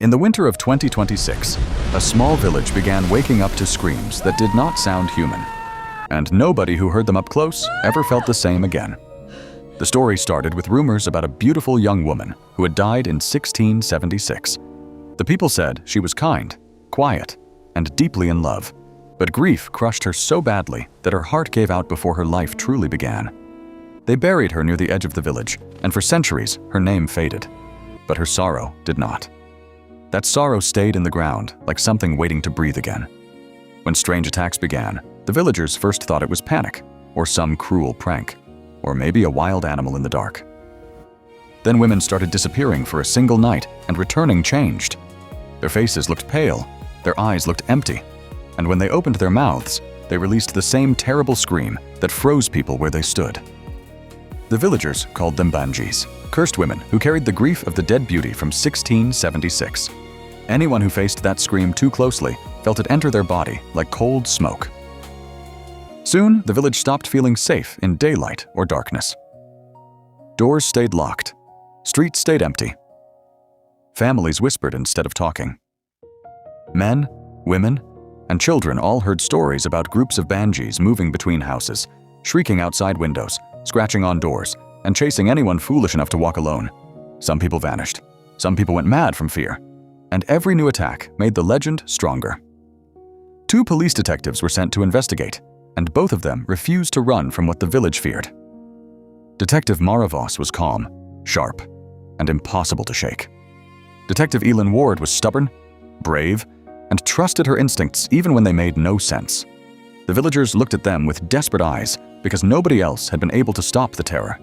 In the winter of 2026, a small village began waking up to screams that did not sound human, and nobody who heard them up close ever felt the same again. The story started with rumors about a beautiful young woman who had died in 1676. The people said she was kind, quiet, and deeply in love, but grief crushed her so badly that her heart gave out before her life truly began. They buried her near the edge of the village, and for centuries her name faded, but her sorrow did not. That sorrow stayed in the ground like something waiting to breathe again. When strange attacks began, the villagers first thought it was panic, or some cruel prank, or maybe a wild animal in the dark. Then women started disappearing for a single night, and returning changed. Their faces looked pale, their eyes looked empty, and when they opened their mouths, they released the same terrible scream that froze people where they stood. The villagers called them Banshees, cursed women who carried the grief of the dead beauty from 1676. Anyone who faced that scream too closely felt it enter their body like cold smoke. Soon, the village stopped feeling safe in daylight or darkness. Doors stayed locked. Streets stayed empty. Families whispered instead of talking. Men, women, and children all heard stories about groups of Banshees moving between houses, shrieking outside windows, scratching on doors, and chasing anyone foolish enough to walk alone. Some people vanished. Some people went mad from fear. And every new attack made the legend stronger. 2 police detectives were sent to investigate, and both of them refused to run from what the village feared. Detective Mara Voss was calm, sharp, and impossible to shake. Detective Elin Ward was stubborn, brave, and trusted her instincts even when they made no sense. The villagers looked at them with desperate eyes because nobody else had been able to stop the terror,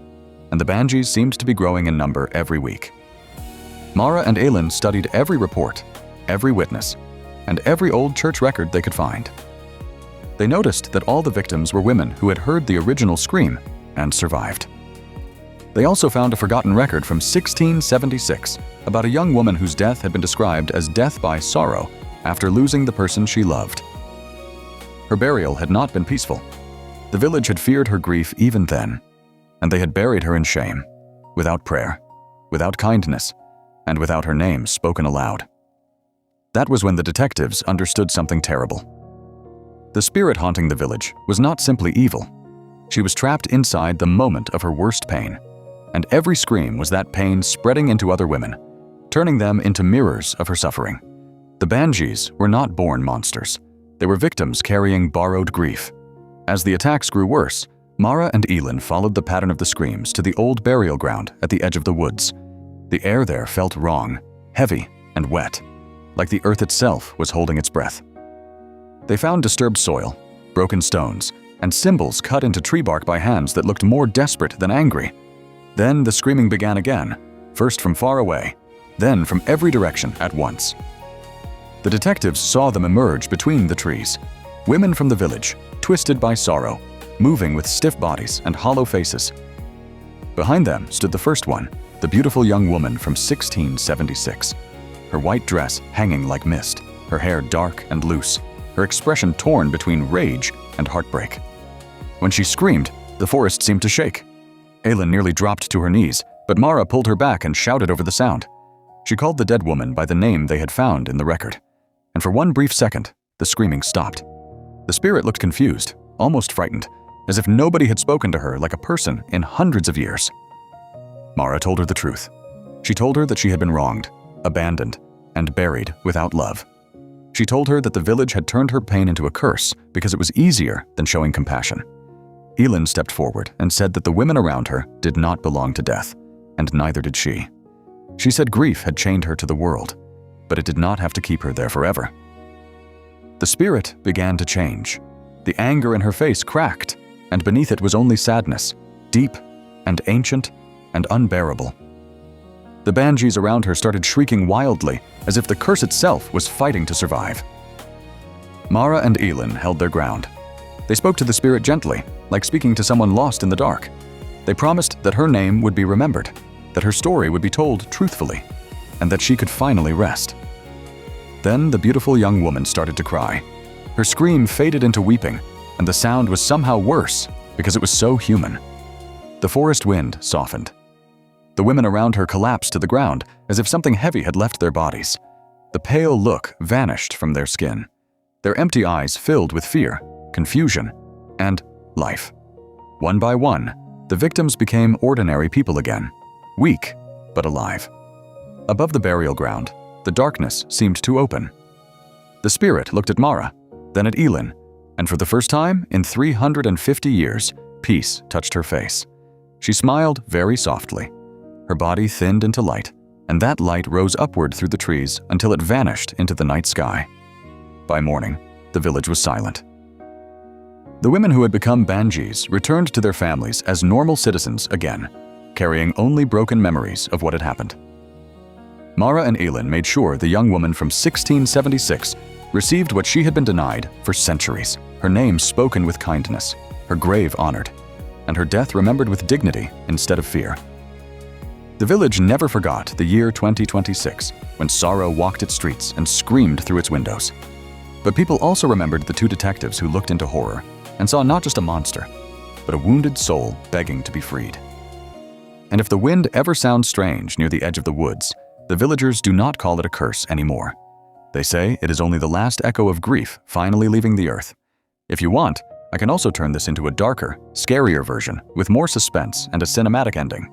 and the Banshees seemed to be growing in number every week. Mara and Elin studied every report, every witness, and every old church record they could find. They noticed that all the victims were women who had heard the original scream and survived. They also found a forgotten record from 1676 about a young woman whose death had been described as death by sorrow after losing the person she loved. Her burial had not been peaceful. The village had feared her grief even then, and they had buried her in shame, without prayer, without kindness, and without her name spoken aloud. That was when the detectives understood something terrible. The spirit haunting the village was not simply evil. She was trapped inside the moment of her worst pain, and every scream was that pain spreading into other women, turning them into mirrors of her suffering. The Banshees were not born monsters. They were victims carrying borrowed grief. As the attacks grew worse, Mara and Elin followed the pattern of the screams to the old burial ground at the edge of the woods. The air there felt wrong, heavy, and wet, like the earth itself was holding its breath. They found disturbed soil, broken stones, and symbols cut into tree bark by hands that looked more desperate than angry. Then the screaming began again, first from far away, then from every direction at once. The detectives saw them emerge between the trees, women from the village, twisted by sorrow, moving with stiff bodies and hollow faces. Behind them stood the first one, the beautiful young woman from 1676, her white dress hanging like mist, her hair dark and loose, her expression torn between rage and heartbreak. When she screamed, the forest seemed to shake. Elin nearly dropped to her knees, but Mara pulled her back and shouted over the sound. She called the dead woman by the name they had found in the record, and for one brief second, the screaming stopped. The spirit looked confused, almost frightened, as if nobody had spoken to her like a person in hundreds of years. Mara told her the truth. She told her that she had been wronged, abandoned, and buried without love. She told her that the village had turned her pain into a curse because it was easier than showing compassion. Elin stepped forward and said that the women around her did not belong to death, and neither did she. She said grief had chained her to the world, but it did not have to keep her there forever. The spirit began to change. The anger in her face cracked, and beneath it was only sadness, deep and ancient and unbearable. The Banshees around her started shrieking wildly, as if the curse itself was fighting to survive. Mara and Elin held their ground. They spoke to the spirit gently, like speaking to someone lost in the dark. They promised that her name would be remembered, that her story would be told truthfully, and that she could finally rest. Then the beautiful young woman started to cry. Her scream faded into weeping, and the sound was somehow worse because it was so human. The forest wind softened. The women around her collapsed to the ground as if something heavy had left their bodies. The pale look vanished from their skin. Their empty eyes filled with fear, confusion, and life. One by one, the victims became ordinary people again, weak but alive. Above the burial ground, the darkness seemed to open. The spirit looked at Mara, then at Elin, and for the first time in 350 years, peace touched her face. She smiled very softly. Her body thinned into light, and that light rose upward through the trees until it vanished into the night sky. By morning, the village was silent. The women who had become Banjis returned to their families as normal citizens again, carrying only broken memories of what had happened. Mara and Elin made sure the young woman from 1676 received what she had been denied for centuries, her name spoken with kindness, her grave honored, and her death remembered with dignity instead of fear. The village never forgot the year 2026, when sorrow walked its streets and screamed through its windows. But people also remembered the two detectives who looked into horror and saw not just a monster, but a wounded soul begging to be freed. And if the wind ever sounds strange near the edge of the woods, the villagers do not call it a curse anymore. They say it is only the last echo of grief finally leaving the earth. If you want, I can also turn this into a darker, scarier version with more suspense and a cinematic ending.